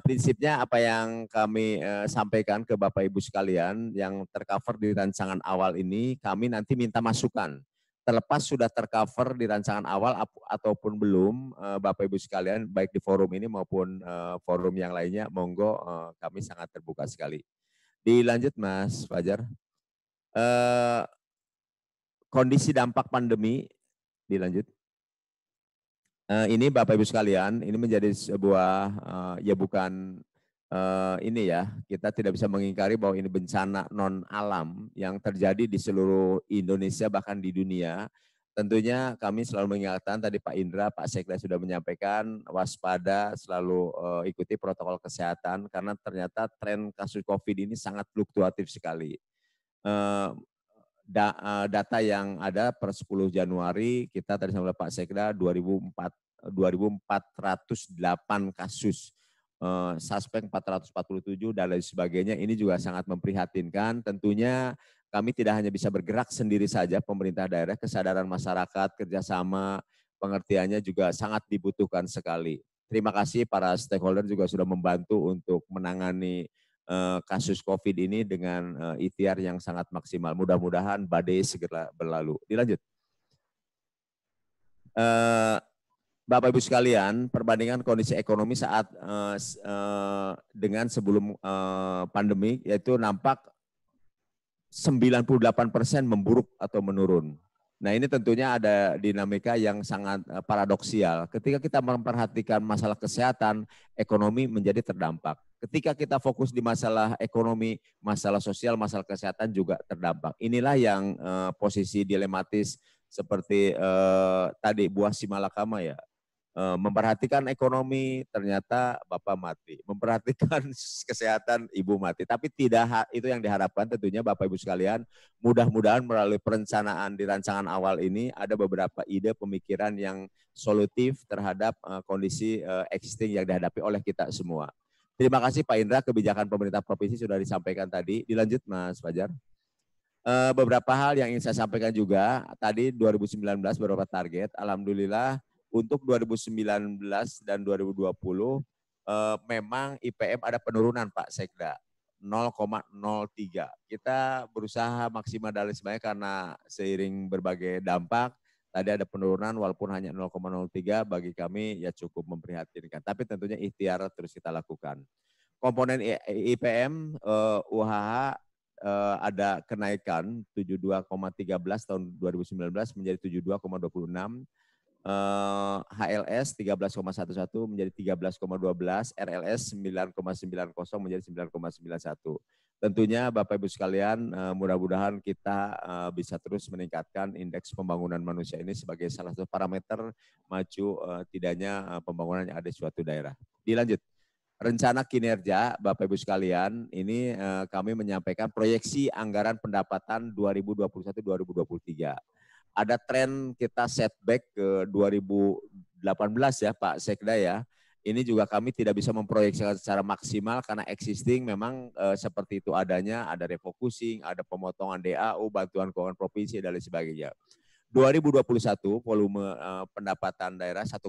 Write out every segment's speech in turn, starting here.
Prinsipnya apa yang kami sampaikan ke Bapak Ibu sekalian yang tercover di rancangan awal ini, kami nanti minta masukan. Terlepas sudah tercover di rancangan awal ataupun belum, Bapak Ibu sekalian, baik di forum ini maupun forum yang lainnya, monggo kami sangat terbuka sekali. Dilanjut Mas Fajar. Kondisi dampak pandemi, dilanjut. Ini Bapak Ibu sekalian, ini menjadi sebuah ya bukan ini ya, kita tidak bisa mengingkari bahwa ini bencana non alam yang terjadi di seluruh Indonesia bahkan di dunia. Tentunya kami selalu mengingatkan, tadi Pak Indra, Pak Sekda sudah menyampaikan, waspada, selalu ikuti protokol kesehatan karena ternyata tren kasus COVID ini sangat fluktuatif sekali. Data yang ada per 10 Januari, kita tadi sama Pak Sekda 2.408 kasus, suspek 447 dan lain sebagainya. Ini juga sangat memprihatinkan. Tentunya kami tidak hanya bisa bergerak sendiri saja, pemerintah daerah, kesadaran masyarakat, kerjasama, pengertiannya juga sangat dibutuhkan sekali. Terima kasih para stakeholder juga sudah membantu untuk menangani kasus COVID ini dengan ikhtiar yang sangat maksimal. Mudah-mudahan badai segera berlalu. Dilanjut. Bapak Ibu sekalian, perbandingan kondisi ekonomi saat dengan sebelum pandemi, yaitu nampak 98% memburuk atau menurun. Nah ini tentunya ada dinamika yang sangat paradoksial. Ketika kita memperhatikan masalah kesehatan, ekonomi menjadi terdampak. Ketika kita fokus di masalah ekonomi, masalah sosial, masalah kesehatan juga terdampak. Inilah yang posisi dilematis seperti tadi buah simalakama ya. Memperhatikan ekonomi ternyata Bapak mati, memperhatikan kesehatan Ibu mati. Tapi tidak itu yang diharapkan tentunya Bapak Ibu sekalian, mudah-mudahan melalui perencanaan di rancangan awal ini ada beberapa ide pemikiran yang solutif terhadap kondisi existing yang dihadapi oleh kita semua. Terima kasih Pak Indra, kebijakan pemerintah provinsi sudah disampaikan tadi. Dilanjut Mas Fajar. Beberapa hal yang ingin saya sampaikan juga, tadi 2019 beberapa target, alhamdulillah untuk 2019 dan 2020 memang IPM ada penurunan Pak Sekda 0,03. Kita berusaha maksimal dan sebagainya karena seiring berbagai dampak tadi ada penurunan walaupun hanya 0,03 bagi kami ya cukup memprihatinkan. Tapi tentunya ikhtiar terus kita lakukan. Komponen IPM UHH ada kenaikan 72,13 tahun 2019 menjadi 72,26. HLS 13,11 menjadi 13,12, RLS 9,90 menjadi 9,91. Tentunya Bapak Ibu sekalian, mudah-mudahan kita bisa terus meningkatkan indeks pembangunan manusia ini sebagai salah satu parameter maju tidaknya pembangunan yang ada di suatu daerah. Dilanjut. Rencana kinerja Bapak Ibu sekalian, ini kami menyampaikan proyeksi anggaran pendapatan 2021-2023. Ada tren kita setback ke 2018 ya Pak Sekda ya. Ini juga kami tidak bisa memproyeksikan secara maksimal karena existing memang seperti itu adanya, ada refocusing, ada pemotongan DAU, bantuan keuangan provinsi dan lain sebagainya. 2021 volume pendapatan daerah 1,4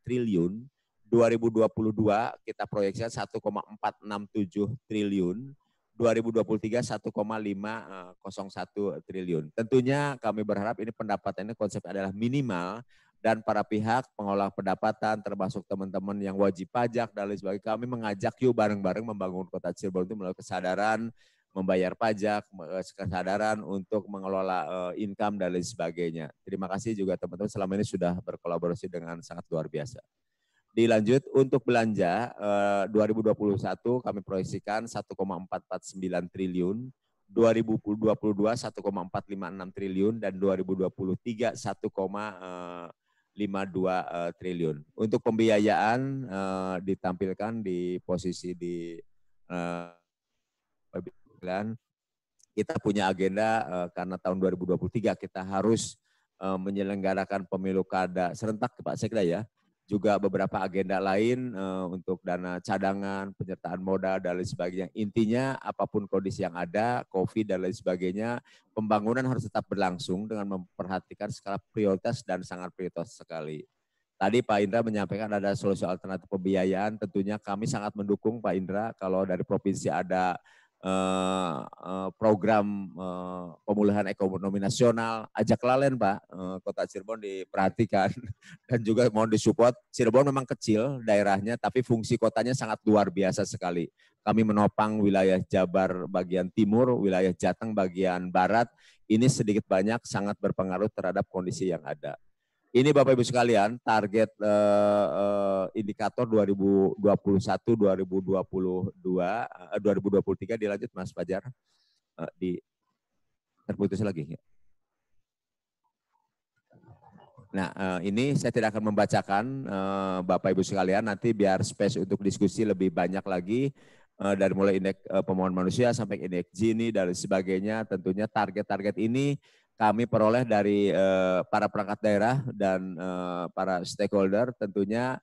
triliun, 2022 kita proyeksikan 1,467 triliun, 2023 1,501 triliun. Tentunya kami berharap ini pendapatannya konsep adalah minimal dan para pihak pengolah pendapatan termasuk teman-teman yang wajib pajak dan lain sebagainya, kami mengajak yuk bareng-bareng membangun kota Cirebon itu melalui kesadaran membayar pajak, kesadaran untuk mengelola income dan lain sebagainya. Terima kasih juga teman-teman selama ini sudah berkolaborasi dengan sangat luar biasa. Dilanjut untuk belanja 2021 kami proyeksikan 1,449 triliun, 2022 1,456 triliun dan 2023 1,52 triliun. Untuk pembiayaan ditampilkan di posisi di kita punya agenda karena tahun 2023 kita harus menyelenggarakan pemilu kada serentak Pak Sekda ya. Juga beberapa agenda lain untuk dana cadangan, penyertaan modal dan lain sebagainya. Intinya apapun kondisi yang ada, COVID dan lain sebagainya, pembangunan harus tetap berlangsung dengan memperhatikan skala prioritas dan sangat prioritas sekali. Tadi Pak Indra menyampaikan ada solusi alternatif pembiayaan, tentunya kami sangat mendukung Pak Indra kalau dari provinsi ada program pemulihan ekonomi nasional, ajak lalen Pak, Kota Cirebon diperhatikan dan juga mohon disupport. Cirebon memang kecil daerahnya, tapi fungsi kotanya sangat luar biasa sekali. Kami menopang wilayah Jabar bagian timur, wilayah Jateng bagian barat, ini sedikit banyak sangat berpengaruh terhadap kondisi yang ada. Ini Bapak Ibu sekalian, target indikator 2021, 2023 dilanjut Mas Fajar. Terputus lagi. Nah, ini saya tidak akan membacakan Bapak Ibu sekalian, nanti biar space untuk diskusi lebih banyak lagi dari mulai indeks pembangunan manusia sampai indeks Gini dan sebagainya. Tentunya target-target ini kami peroleh dari para perangkat daerah dan para stakeholder. Tentunya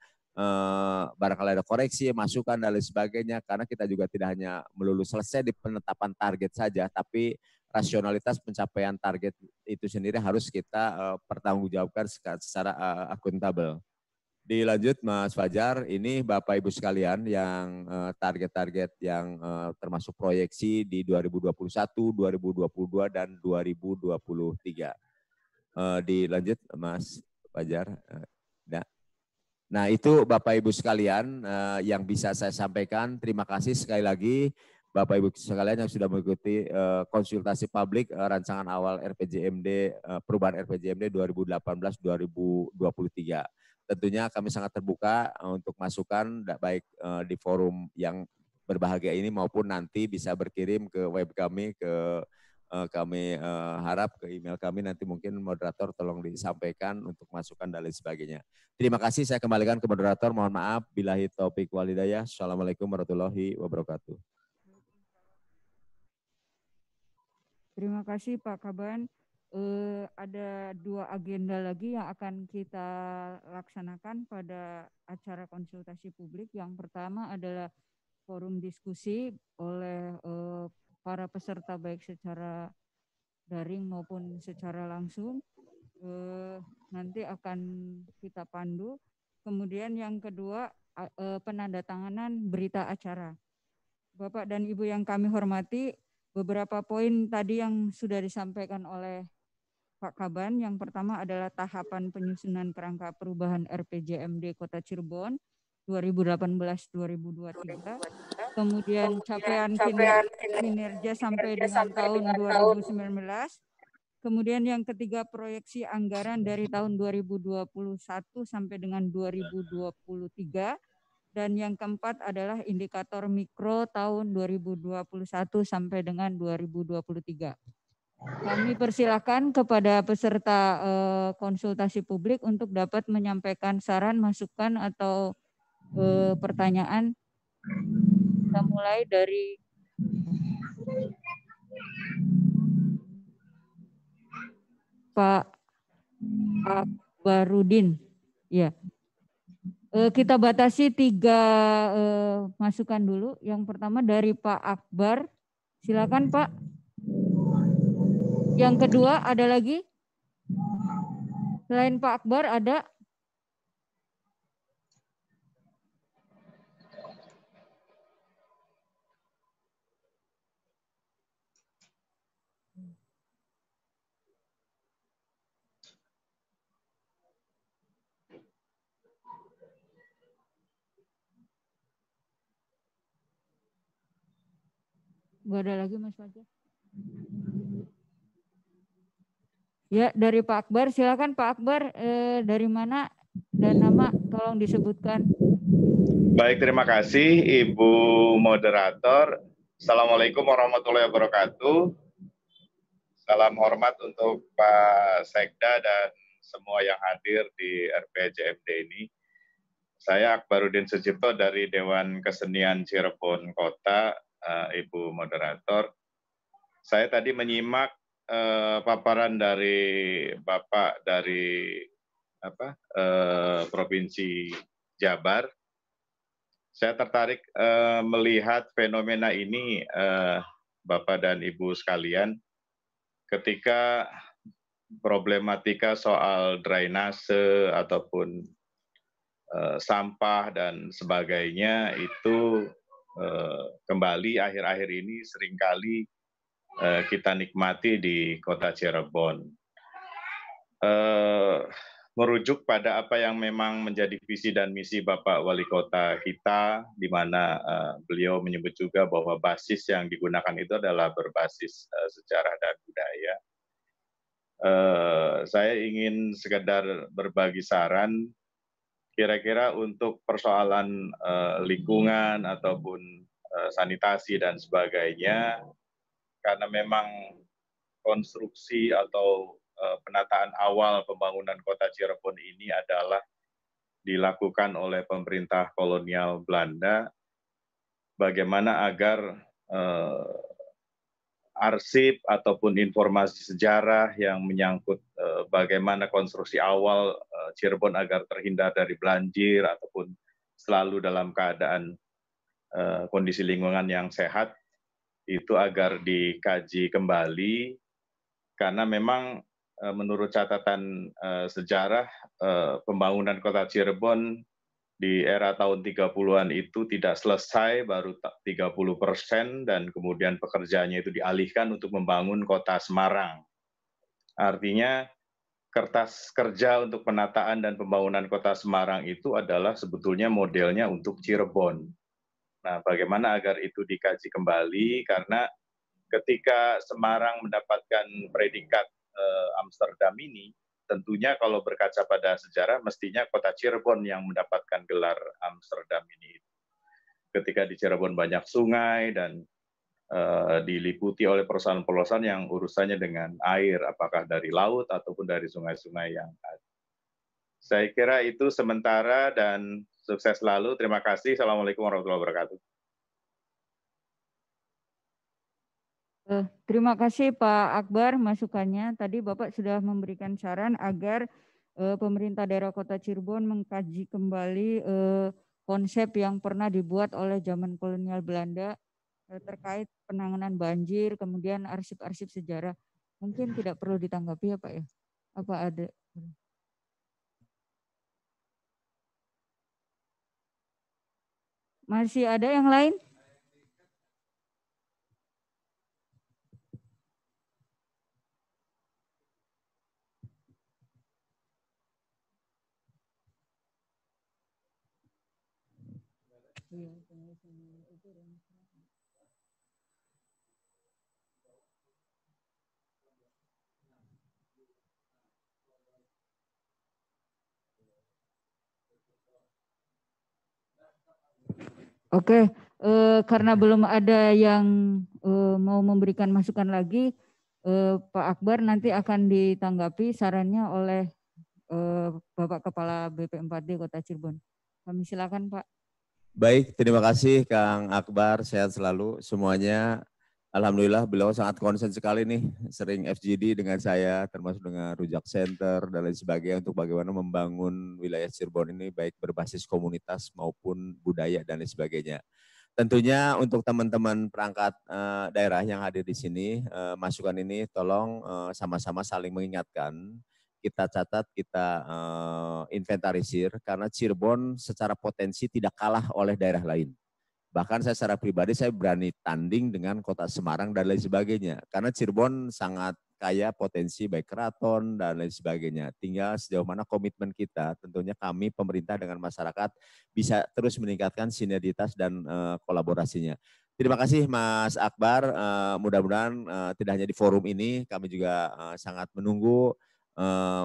barangkali ada koreksi, masukan dan lain sebagainya, karena kita juga tidak hanya melulu selesai di penetapan target saja, tapi rasionalitas pencapaian target itu sendiri harus kita pertanggungjawabkan secara akuntabel. Dilanjut Mas Fajar, ini Bapak Ibu sekalian yang target-target yang termasuk proyeksi di 2021, 2022, dan 2023. Dilanjut Mas Fajar. Nah itu Bapak Ibu sekalian yang bisa saya sampaikan. Terima kasih sekali lagi Bapak Ibu sekalian yang sudah mengikuti konsultasi publik rancangan awal RPJMD, perubahan RPJMD 2018-2023. Tentunya kami sangat terbuka untuk masukan baik di forum yang berbahagia ini maupun nanti bisa berkirim ke web kami, kami harap ke email kami, nanti mungkin moderator tolong disampaikan untuk masukan dan lain sebagainya. Terima kasih, saya kembalikan ke moderator. Mohon maaf, billahi taufik walhidayah. Assalamualaikum warahmatullahi wabarakatuh. Terima kasih Pak Kaban. Ada 2 agenda lagi yang akan kita laksanakan pada acara konsultasi publik. Yang pertama adalah forum diskusi oleh para peserta baik secara daring maupun secara langsung. Nanti akan kita pandu. Kemudian yang kedua penandatanganan berita acara. Bapak dan Ibu yang kami hormati, beberapa poin tadi yang sudah disampaikan oleh Pak Kaban. Yang pertama adalah tahapan penyusunan kerangka perubahan RPJMD Kota Cirebon 2018-2023. Kemudian capaian kinerja sampai dengan tahun 2019. Kemudian yang ketiga proyeksi anggaran dari tahun 2021 sampai dengan 2023. Dan yang keempat adalah indikator mikro tahun 2021 sampai dengan 2023. Kami persilakan kepada peserta konsultasi publik untuk dapat menyampaikan saran, masukan, atau pertanyaan. Kita mulai dari Pak Akbarudin. Ya. Kita batasi 3 masukan dulu. Yang pertama dari Pak Akbar. Silakan Pak. Yang kedua ada lagi? Selain Pak Akbar ada? Gak ada lagi Mas Fajar. Ya, dari Pak Akbar, silakan Pak Akbar, dari mana dan nama tolong disebutkan. Baik, terima kasih Ibu Moderator. Assalamualaikum warahmatullahi wabarakatuh. Salam hormat untuk Pak Sekda dan semua yang hadir di RPJMD ini. Saya Akbarudin Sucipto dari Dewan Kesenian Cirebon Kota, Ibu Moderator. Saya tadi menyimak paparan dari Bapak dari Provinsi Jabar. Saya tertarik melihat fenomena ini, Bapak dan Ibu sekalian, ketika problematika soal drainase ataupun sampah dan sebagainya itu kembali akhir-akhir ini seringkali kita nikmati di Kota Cirebon. Merujuk pada apa yang memang menjadi visi dan misi Bapak Wali Kota kita, di mana beliau menyebut juga bahwa basis yang digunakan itu adalah berbasis sejarah dan budaya. Saya ingin sekedar berbagi saran, kira-kira untuk persoalan lingkungan ataupun sanitasi dan sebagainya, karena memang konstruksi atau penataan awal pembangunan Kota Cirebon ini adalah dilakukan oleh pemerintah kolonial Belanda, bagaimana agar arsip ataupun informasi sejarah yang menyangkut bagaimana konstruksi awal Cirebon agar terhindar dari banjir ataupun selalu dalam keadaan kondisi lingkungan yang sehat, itu agar dikaji kembali, karena memang menurut catatan sejarah pembangunan Kota Cirebon di era tahun 30-an itu tidak selesai, baru 30%, dan kemudian pekerjaannya itu dialihkan untuk membangun Kota Semarang. Artinya kertas kerja untuk penataan dan pembangunan Kota Semarang itu adalah sebetulnya modelnya untuk Cirebon. Nah, bagaimana agar itu dikaji kembali, karena ketika Semarang mendapatkan predikat Amsterdam ini, tentunya kalau berkaca pada sejarah, mestinya Kota Cirebon yang mendapatkan gelar Amsterdam ini. Ketika di Cirebon banyak sungai dan diliputi oleh perusahaan-perusahaan yang urusannya dengan air, apakah dari laut ataupun dari sungai-sungai yang ada. Saya kira itu sementara dan sukses selalu. Terima kasih. Assalamualaikum warahmatullahi wabarakatuh. Terima kasih Pak Akbar masukannya. Tadi Bapak sudah memberikan saran agar pemerintah daerah Kota Cirebon mengkaji kembali konsep yang pernah dibuat oleh zaman kolonial Belanda terkait penanganan banjir, kemudian arsip-arsip sejarah. Mungkin tidak perlu ditanggapi ya Pak ya? Apa ada? Masih ada yang lain? Oke, karena belum ada yang mau memberikan masukan lagi, Pak Akbar nanti akan ditanggapi sarannya oleh Bapak Kepala BP4D Kota Cirebon. Kami silakan Pak. Baik, terima kasih Kang Akbar, sehat selalu semuanya. Alhamdulillah beliau sangat konsen sekali nih, sering FGD dengan saya, termasuk dengan Rujak Center dan lain sebagainya untuk bagaimana membangun wilayah Cirebon ini baik berbasis komunitas maupun budaya dan lain sebagainya. Tentunya untuk teman-teman perangkat daerah yang hadir di sini, masukan ini tolong sama-sama saling mengingatkan, kita catat, kita inventarisir, karena Cirebon secara potensi tidak kalah oleh daerah lain. Bahkan saya secara pribadi saya berani tanding dengan Kota Semarang dan lain sebagainya. Karena Cirebon sangat kaya potensi baik keraton dan lain sebagainya. Tinggal sejauh mana komitmen kita, tentunya kami pemerintah dengan masyarakat bisa terus meningkatkan sinergitas dan kolaborasinya. Terima kasih Mas Akbar, mudah-mudahan tidak hanya di forum ini, kami juga sangat menunggu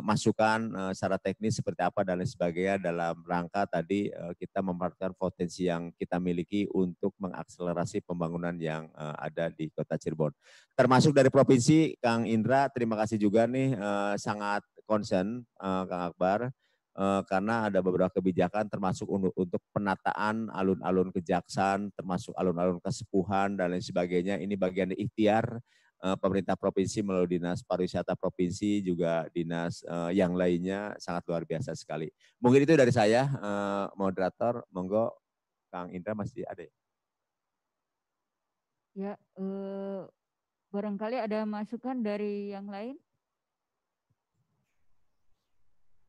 masukan secara teknis seperti apa dan lain sebagainya dalam rangka tadi kita memanfaatkan potensi yang kita miliki untuk mengakselerasi pembangunan yang ada di Kota Cirebon. Termasuk dari provinsi, Kang Indra, terima kasih juga nih sangat concern Kang Akbar karena ada beberapa kebijakan termasuk untuk penataan alun-alun kejaksan, termasuk alun-alun kesepuhan dan lain sebagainya. Ini bagian ikhtiar pemerintah provinsi melalui dinas pariwisata provinsi juga dinas yang lainnya sangat luar biasa sekali. Mungkin itu dari saya, moderator. Monggo Kang Indra masih ada. Ya, barangkali ada masukan dari yang lain.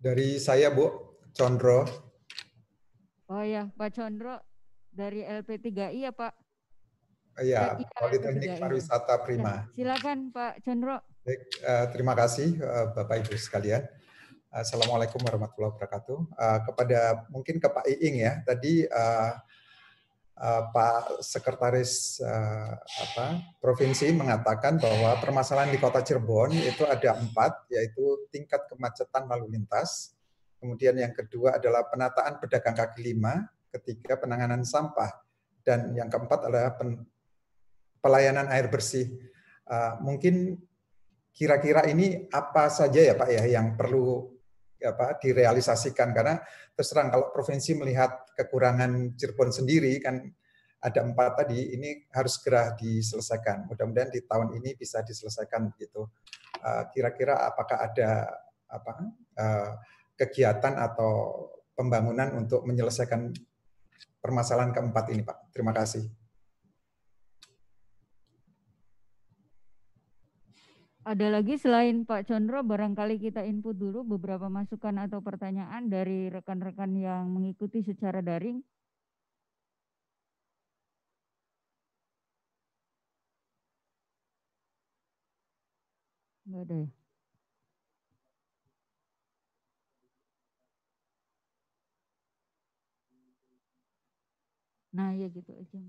Dari saya Bu, Condro. Oh ya, Pak Condro dari LP3I ya Pak? Iya, Iya, Politeknik LP3I. Pariwisata Prima. Ya, silakan Pak Condro. Baik, terima kasih Bapak Ibu sekalian. Assalamualaikum warahmatullahi wabarakatuh. Kepada mungkin ke Pak Iing ya, tadi Pak Sekretaris Provinsi mengatakan bahwa permasalahan di Kota Cirebon itu ada 4, yaitu tingkat kemacetan lalu lintas, kemudian yang kedua adalah penataan pedagang kaki lima, ketiga penanganan sampah, dan yang keempat adalah pelayanan air bersih. Mungkin kira-kira ini apa saja ya Pak ya yang perlu direalisasikan, karena terus terang kalau provinsi melihat kekurangan Cirebon sendiri kan ada 4 tadi, ini harus segera diselesaikan. Mudah-mudahan di tahun ini bisa diselesaikan begitu. Kira-kira apakah ada kegiatan atau pembangunan untuk menyelesaikan permasalahan keempat ini Pak? Terima kasih. Ada lagi selain Pak Condro, barangkali kita input dulu beberapa masukan atau pertanyaan dari rekan-rekan yang mengikuti secara daring. Enggak ada ya? Nah ya gitu aja.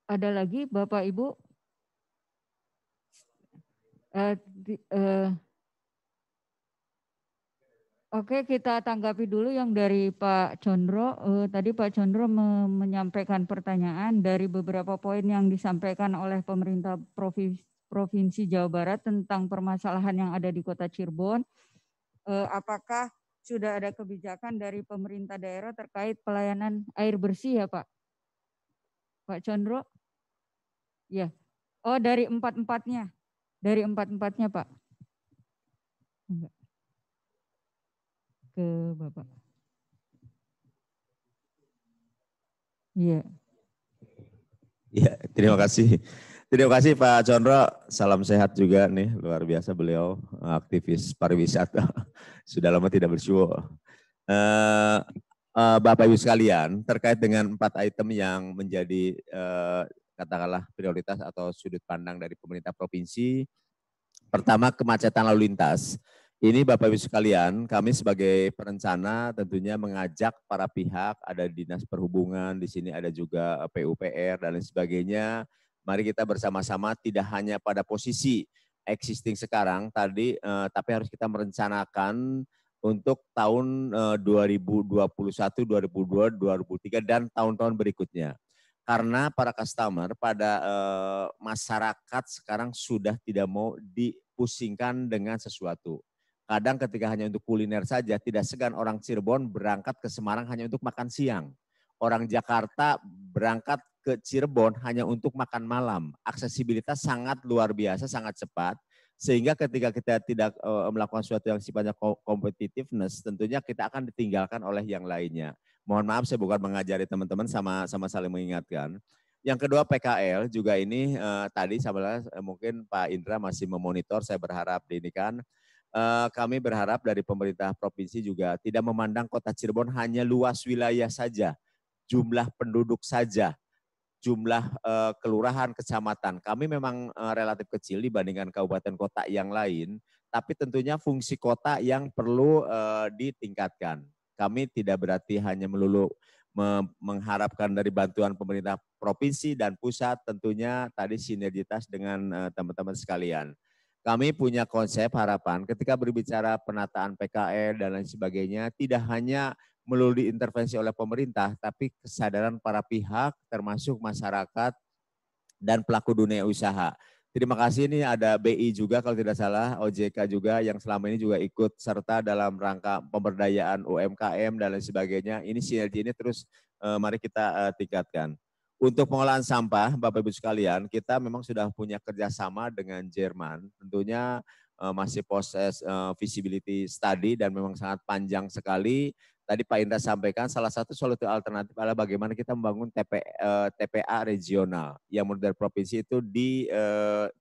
Ada lagi Bapak Ibu? Oke, kita tanggapi dulu yang dari Pak Condro. Tadi Pak Condro menyampaikan pertanyaan dari beberapa poin yang disampaikan oleh pemerintah Provinsi Jawa Barat tentang permasalahan yang ada di Kota Cirebon. Apakah sudah ada kebijakan dari pemerintah daerah terkait pelayanan air bersih ya Pak? Pak Condro? Ya. Oh, dari empat-empatnya. Dari empat-empatnya Pak. Enggak. Ke Bapak. Iya. Ya, terima kasih. Terima kasih Pak Condro. Salam sehat juga nih, luar biasa beliau aktivis pariwisata. Sudah lama tidak bersuara. Bapak Ibu sekalian, terkait dengan 4 item yang menjadi katakanlah prioritas atau sudut pandang dari pemerintah provinsi. Pertama, kemacetan lalu lintas. Ini Bapak Ibu sekalian, kami sebagai perencana tentunya mengajak para pihak, ada Dinas Perhubungan, di sini ada juga PUPR dan lain sebagainya. Mari kita bersama-sama tidak hanya pada posisi existing sekarang tadi, tapi harus kita merencanakan untuk tahun 2021, 2022, 2023 dan tahun-tahun berikutnya. Karena para customer pada masyarakat sekarang sudah tidak mau dipusingkan dengan sesuatu. Kadang ketika hanya untuk kuliner saja, tidak segan orang Cirebon berangkat ke Semarang hanya untuk makan siang. Orang Jakarta berangkat ke Cirebon hanya untuk makan malam. Aksesibilitas sangat luar biasa, sangat cepat. Sehingga ketika kita tidak melakukan sesuatu yang sifatnya competitiveness, tentunya kita akan ditinggalkan oleh yang lainnya. Mohon maaf saya bukan mengajari teman-teman, sama saling mengingatkan. Yang kedua PKL juga ini tadi mungkin Pak Indra masih memonitor, saya berharap diinikan. Kami berharap dari pemerintah provinsi juga tidak memandang Kota Cirebon hanya luas wilayah saja, jumlah penduduk saja, jumlah kelurahan, kecamatan. Kami memang relatif kecil dibandingkan kabupaten kota yang lain, tapi tentunya fungsi kota yang perlu ditingkatkan. Kami tidak berarti hanya melulu mengharapkan dari bantuan pemerintah provinsi dan pusat, tentunya tadi sinergitas dengan teman-teman sekalian. Kami punya konsep harapan ketika berbicara penataan PKL dan lain sebagainya, tidak hanya melulu diintervensi oleh pemerintah, tapi kesadaran para pihak termasuk masyarakat dan pelaku dunia usaha. Terima kasih, ini ada BI juga kalau tidak salah, OJK juga yang selama ini juga ikut serta dalam rangka pemberdayaan UMKM dan lain sebagainya. Ini sinergi ini terus mari kita tingkatkan. Untuk pengolahan sampah, Bapak Ibu sekalian, kita memang sudah punya kerjasama dengan Jerman. Tentunya masih proses feasibility study dan memang sangat panjang sekali. Tadi Pak Indra sampaikan salah satu solusi alternatif adalah bagaimana kita membangun TPA regional yang menurut dari provinsi itu di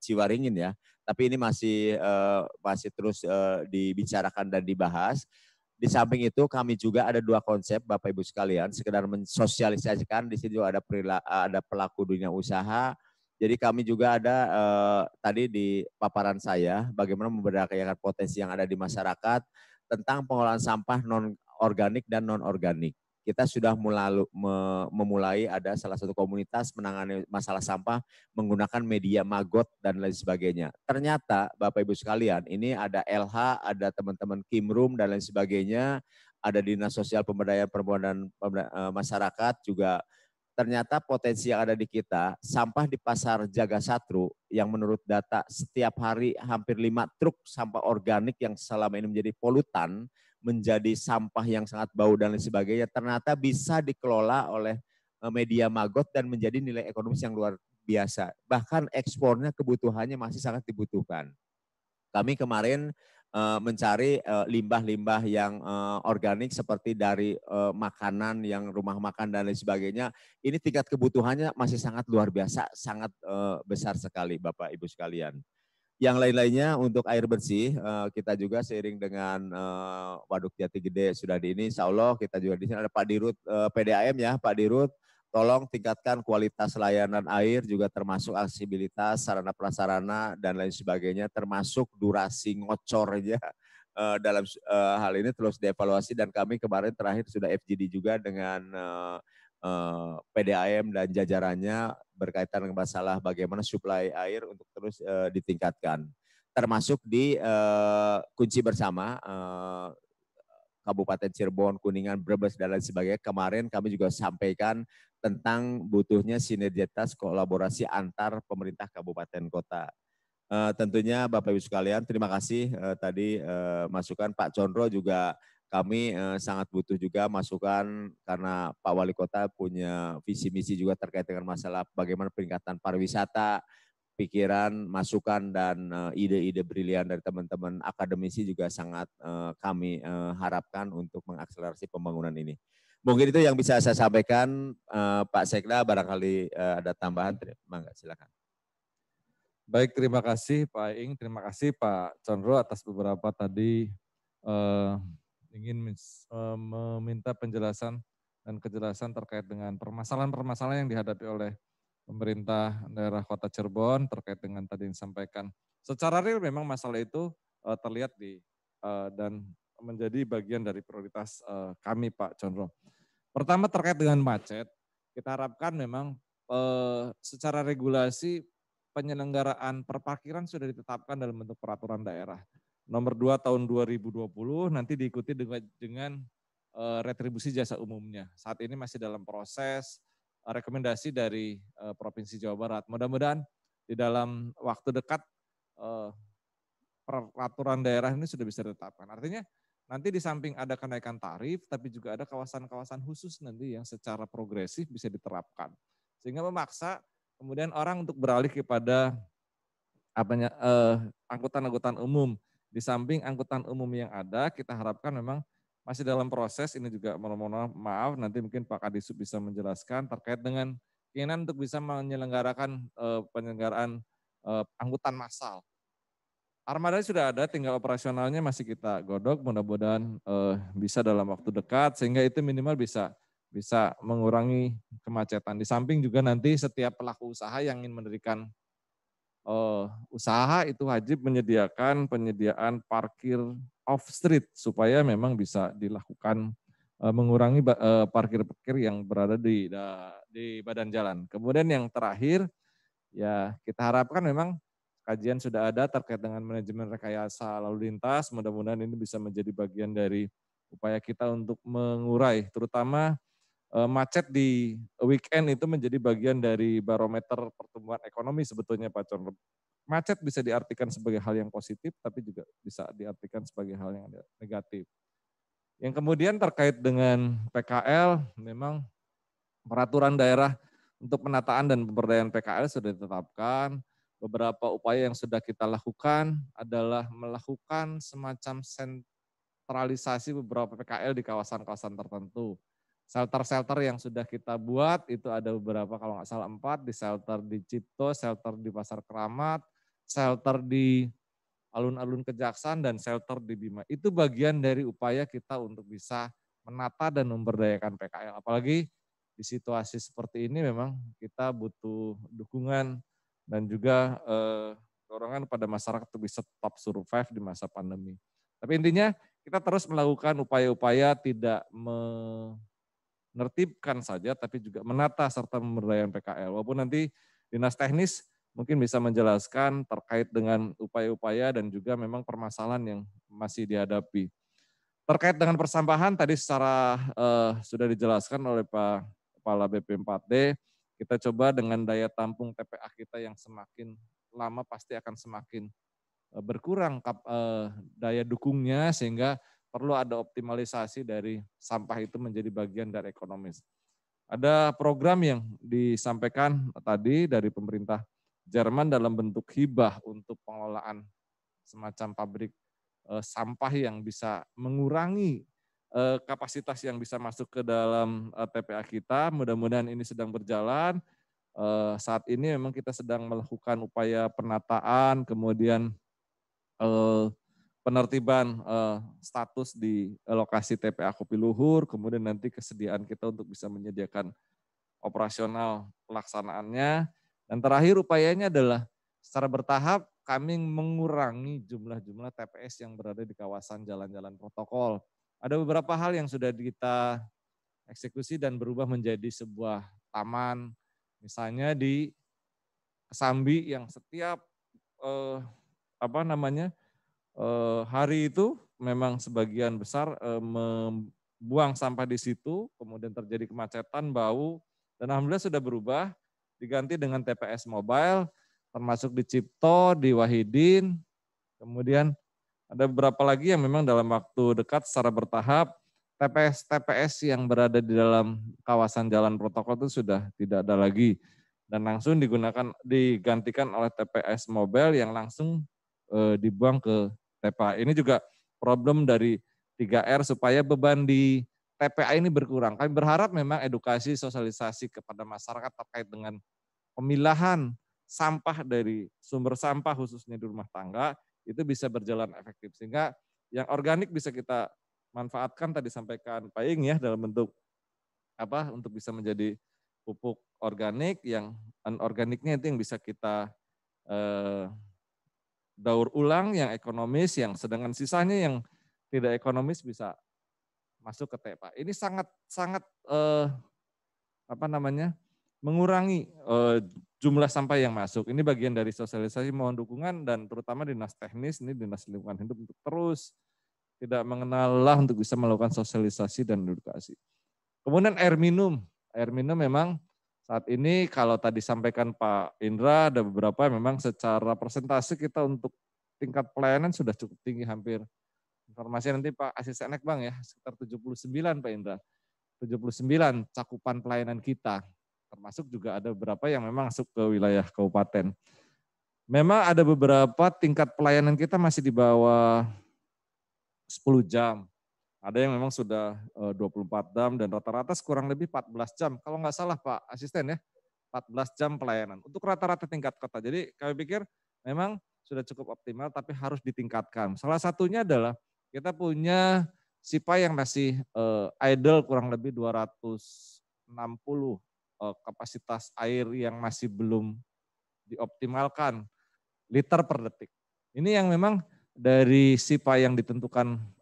Ciwaringin ya. Tapi ini masih terus dibicarakan dan dibahas. Di samping itu kami juga ada 2 konsep Bapak Ibu sekalian, sekedar mensosialisasikan. Di sini juga ada pelaku dunia usaha. Jadi kami juga ada tadi di paparan saya bagaimana memberdayakan potensi yang ada di masyarakat tentang pengolahan sampah non organik dan non organik. Kita sudah memulai ada salah satu komunitas menangani masalah sampah menggunakan media maggot dan lain sebagainya. Ternyata Bapak Ibu sekalian, ini ada LH, ada teman-teman Kimrum dan lain sebagainya, ada Dinas Sosial Pemberdayaan Perempuan dan Masyarakat juga. Ternyata potensi yang ada di kita, sampah di Pasar Jaga Satru yang menurut data setiap hari hampir 5 truk sampah organik yang selama ini menjadi polutan, menjadi sampah yang sangat bau dan lain sebagainya, ternyata bisa dikelola oleh media maggot dan menjadi nilai ekonomis yang luar biasa. Bahkan ekspornya kebutuhannya masih sangat dibutuhkan. Kami kemarin mencari limbah-limbah yang organik seperti dari makanan yang rumah makan dan lain sebagainya. Ini tingkat kebutuhannya masih sangat luar biasa, sangat besar sekali Bapak Ibu sekalian. Yang lain-lainnya untuk air bersih, kita juga seiring dengan Waduk Jati Gede sudah di ini, insya Allah kita juga di sini ada Pak Dirut PDAM ya, Pak Dirut, tolong tingkatkan kualitas layanan air juga termasuk aksesibilitas, sarana prasarana dan lain sebagainya, termasuk durasi ngocornya dalam hal ini terus dievaluasi dan kami kemarin terakhir sudah FGD juga dengan PDAM dan jajarannya berkaitan dengan masalah bagaimana suplai air untuk terus ditingkatkan. Termasuk di kunci bersama Kabupaten Cirebon, Kuningan, Brebes, dan lain sebagainya. Kemarin kami juga sampaikan tentang butuhnya sinergitas kolaborasi antar pemerintah kabupaten kota. Tentunya Bapak Ibu sekalian, terima kasih tadi masukan Pak Condro juga kami sangat butuh juga masukan karena Pak Wali Kota punya visi misi juga terkait dengan masalah bagaimana peningkatan pariwisata, pikiran, masukan dan ide-ide brilian dari teman-teman akademisi juga sangat kami harapkan untuk mengakselerasi pembangunan ini. Mungkin itu yang bisa saya sampaikan Pak Sekda, barangkali ada tambahan, silakan. Baik, terima kasih Pak Ing, terima kasih Pak Condro atas beberapa tadi ingin meminta penjelasan dan kejelasan terkait dengan permasalahan-permasalahan yang dihadapi oleh pemerintah daerah Kota Cirebon terkait dengan tadi yang disampaikan. Secara real memang masalah itu terlihat dan menjadi bagian dari prioritas kami Pak Condro. Pertama terkait dengan macet, kita harapkan memang secara regulasi penyelenggaraan perparkiran sudah ditetapkan dalam bentuk peraturan daerah. Nomor 2 tahun 2020 nanti diikuti dengan retribusi jasa umumnya. Saat ini masih dalam proses rekomendasi dari Provinsi Jawa Barat. Mudah-mudahan di dalam waktu dekat peraturan daerah ini sudah bisa ditetapkan. Artinya nanti di samping ada kenaikan tarif, tapi juga ada kawasan-kawasan khusus nanti yang secara progresif bisa diterapkan. Sehingga memaksa kemudian orang untuk beralih kepada angkutan-angkutan umum. Di samping angkutan umum yang ada, kita harapkan memang masih dalam proses, ini juga mohon maaf, nanti mungkin Pak Kadisub bisa menjelaskan terkait dengan keinginan untuk bisa menyelenggarakan penyelenggaraan angkutan massal. Armada sudah ada, tinggal operasionalnya masih kita godok, mudah-mudahan bisa dalam waktu dekat, sehingga itu minimal bisa mengurangi kemacetan. Di samping juga nanti setiap pelaku usaha yang ingin mendirikan usaha itu wajib penyediaan parkir off street supaya memang bisa dilakukan mengurangi parkir-parkir yang berada di badan jalan. Kemudian yang terakhir ya kita harapkan memang kajian sudah ada terkait dengan manajemen rekayasa lalu lintas. Mudah-mudahan ini bisa menjadi bagian dari upaya kita untuk mengurai terutama macet di weekend itu menjadi bagian dari barometer pertumbuhan ekonomi sebetulnya Pak Condro. Macet bisa diartikan sebagai hal yang positif, tapi juga bisa diartikan sebagai hal yang negatif. Yang kemudian terkait dengan PKL, memang peraturan daerah untuk penataan dan pemberdayaan PKL sudah ditetapkan. Beberapa upaya yang sudah kita lakukan adalah melakukan semacam sentralisasi beberapa PKL di kawasan-kawasan tertentu. Shelter-shelter yang sudah kita buat itu ada beberapa kalau nggak salah 4, di shelter di Cipto, shelter di Pasar Keramat, shelter di alun-alun Kejaksaan dan shelter di Bima. Itu bagian dari upaya kita untuk bisa menata dan memberdayakan PKL. Apalagi di situasi seperti ini memang kita butuh dukungan dan juga dorongan pada masyarakat untuk bisa tetap survive di masa pandemi. Tapi intinya kita terus melakukan upaya-upaya tidak menertibkan saja, tapi juga menata serta memberdayakan PKL. Walaupun nanti dinas teknis mungkin bisa menjelaskan terkait dengan upaya-upaya dan juga memang permasalahan yang masih dihadapi. Terkait dengan persampahan tadi secara sudah dijelaskan oleh Pak Kepala BP4D, kita coba dengan daya tampung TPA kita yang semakin lama pasti akan semakin berkurang daya dukungnya, sehingga perlu ada optimalisasi dari sampah itu menjadi bagian dari ekonomis. Ada program yang disampaikan tadi dari pemerintah Jerman dalam bentuk hibah untuk pengelolaan semacam pabrik sampah yang bisa mengurangi kapasitas yang bisa masuk ke dalam TPA kita. Mudah-mudahan ini sedang berjalan. Saat ini memang kita sedang melakukan upaya penataan, kemudian penertiban status di lokasi TPA Kopi Luhur, kemudian nanti kesediaan kita untuk bisa menyediakan operasional pelaksanaannya. Dan terakhir upayanya adalah secara bertahap kami mengurangi jumlah-jumlah TPS yang berada di kawasan jalan-jalan protokol. Ada beberapa hal yang sudah kita eksekusi dan berubah menjadi sebuah taman, misalnya di Kesambi yang setiap hari itu memang sebagian besar membuang sampah di situ, kemudian terjadi kemacetan, bau, dan alhamdulillah sudah berubah, diganti dengan TPS mobile, termasuk di Cipto, di Wahidin, kemudian ada beberapa lagi yang memang dalam waktu dekat secara bertahap, TPS yang berada di dalam kawasan jalan protokol itu sudah tidak ada lagi, dan langsung digantikan oleh TPS mobile yang langsung dibuang ke TPA. Ini juga problem dari 3R supaya beban di TPA ini berkurang. Kami berharap memang edukasi, sosialisasi kepada masyarakat terkait dengan pemilahan sampah dari sumber sampah khususnya di rumah tangga itu bisa berjalan efektif. Sehingga yang organik bisa kita manfaatkan, tadi sampaikan Pak Ing ya, dalam bentuk untuk bisa menjadi pupuk organik, yang anorganiknya itu yang bisa kita daur ulang, yang ekonomis, yang sedangkan sisanya yang tidak ekonomis bisa masuk ke TPA. Ini sangat mengurangi jumlah sampah yang masuk. Ini bagian dari sosialisasi, mohon dukungan dan terutama dinas teknis, ini dinas lingkungan hidup untuk terus tidak mengenal lelah untuk bisa melakukan sosialisasi dan edukasi. Kemudian air minum memang saat ini kalau tadi sampaikan Pak Indra, ada beberapa memang secara persentase kita untuk tingkat pelayanan sudah cukup tinggi, hampir informasi nanti Pak Asisten Ekbang ya, sekitar 79 Pak Indra. 79 cakupan pelayanan kita, termasuk juga ada beberapa yang memang masuk ke wilayah kabupaten. Memang ada beberapa tingkat pelayanan kita masih di bawah 10 jam. Ada yang memang sudah 24 jam dan rata-rata kurang lebih 14 jam. Kalau nggak salah Pak Asisten ya, 14 jam pelayanan. Untuk rata-rata tingkat kota. Jadi kami pikir memang sudah cukup optimal tapi harus ditingkatkan. Salah satunya adalah kita punya SIPA yang masih idle kurang lebih 260 kapasitas air yang masih belum dioptimalkan liter per detik. Ini yang memang dari SIPA yang ditentukan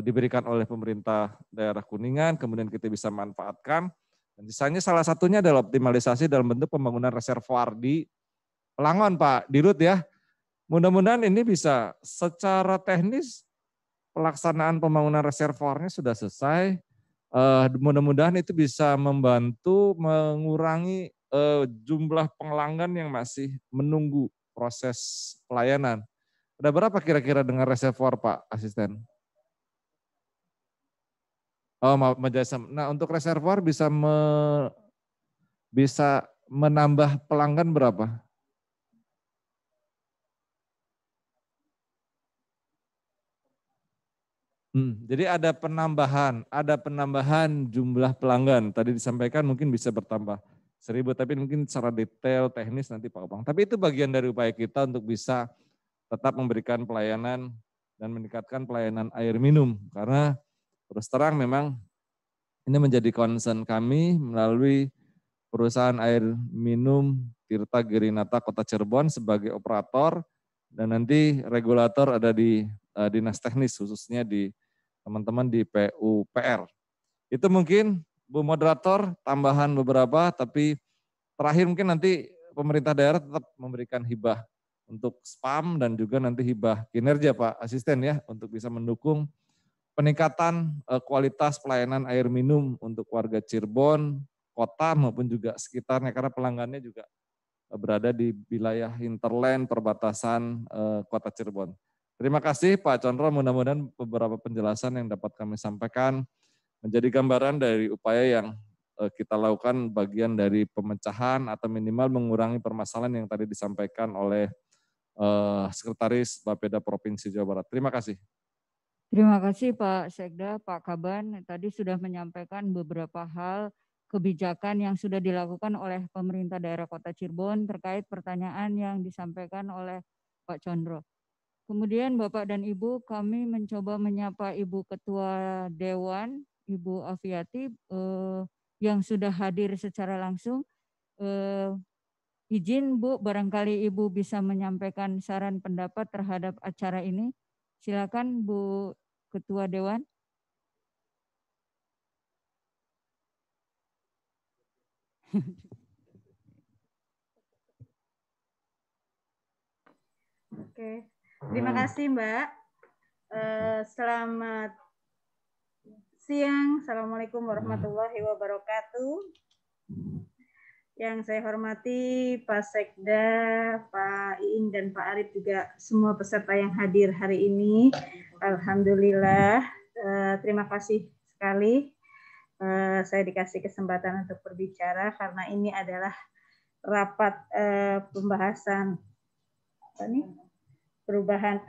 diberikan oleh pemerintah daerah Kuningan, kemudian kita bisa manfaatkan. Dan sisanya salah satunya adalah optimalisasi dalam bentuk pembangunan reservoir di Pelangon Pak Dirut ya. Mudah-mudahan ini bisa secara teknis pelaksanaan pembangunan reservoirnya sudah selesai. Mudah-mudahan itu bisa membantu mengurangi jumlah pelanggan yang masih menunggu proses pelayanan. Ada berapa kira-kira dengan reservoir Pak Asisten? Oh, Majasam. Nah, untuk reservoir bisa menambah pelanggan berapa? Jadi ada penambahan jumlah pelanggan. Tadi disampaikan mungkin bisa bertambah 1000, tapi mungkin secara detail teknis nanti Pak Opang. Tapi itu bagian dari upaya kita untuk bisa tetap memberikan pelayanan dan meningkatkan pelayanan air minum. Karena terus terang memang ini menjadi concern kami melalui perusahaan air minum Tirta Girinata Kota Cirebon sebagai operator, dan nanti regulator ada di dinas teknis, khususnya di teman-teman di PUPR. Itu mungkin Bu Moderator, tambahan beberapa, tapi terakhir mungkin nanti pemerintah daerah tetap memberikan hibah untuk spam dan juga nanti hibah kinerja Pak Asisten ya, untuk bisa mendukung peningkatan kualitas pelayanan air minum untuk warga Cirebon, kota maupun juga sekitarnya, karena pelanggannya juga berada di wilayah hinterland perbatasan kota Cirebon. Terima kasih Pak Condro, mudah-mudahan beberapa penjelasan yang dapat kami sampaikan menjadi gambaran dari upaya yang kita lakukan bagian dari pemecahan atau minimal mengurangi permasalahan yang tadi disampaikan oleh Sekretaris Bapeda Provinsi Jawa Barat. Terima kasih. Terima kasih Pak Sekda, Pak Kaban. Tadi sudah menyampaikan beberapa hal kebijakan yang sudah dilakukan oleh pemerintah daerah Kota Cirebon terkait pertanyaan yang disampaikan oleh Pak Condro. Kemudian Bapak dan Ibu, kami mencoba menyapa Ibu Ketua Dewan, Ibu Afiati, yang sudah hadir secara langsung. Izin Bu, barangkali Ibu bisa menyampaikan saran pendapat terhadap acara ini. Silakan Bu Ketua Dewan. Oke, terima kasih Mbak. Selamat siang, Assalamualaikum warahmatullahi wabarakatuh. Yang saya hormati Pak Sekda, Pak Iing dan Pak Arif, juga semua peserta yang hadir hari ini. Alhamdulillah, terima kasih sekali saya dikasih kesempatan untuk berbicara, karena ini adalah rapat pembahasan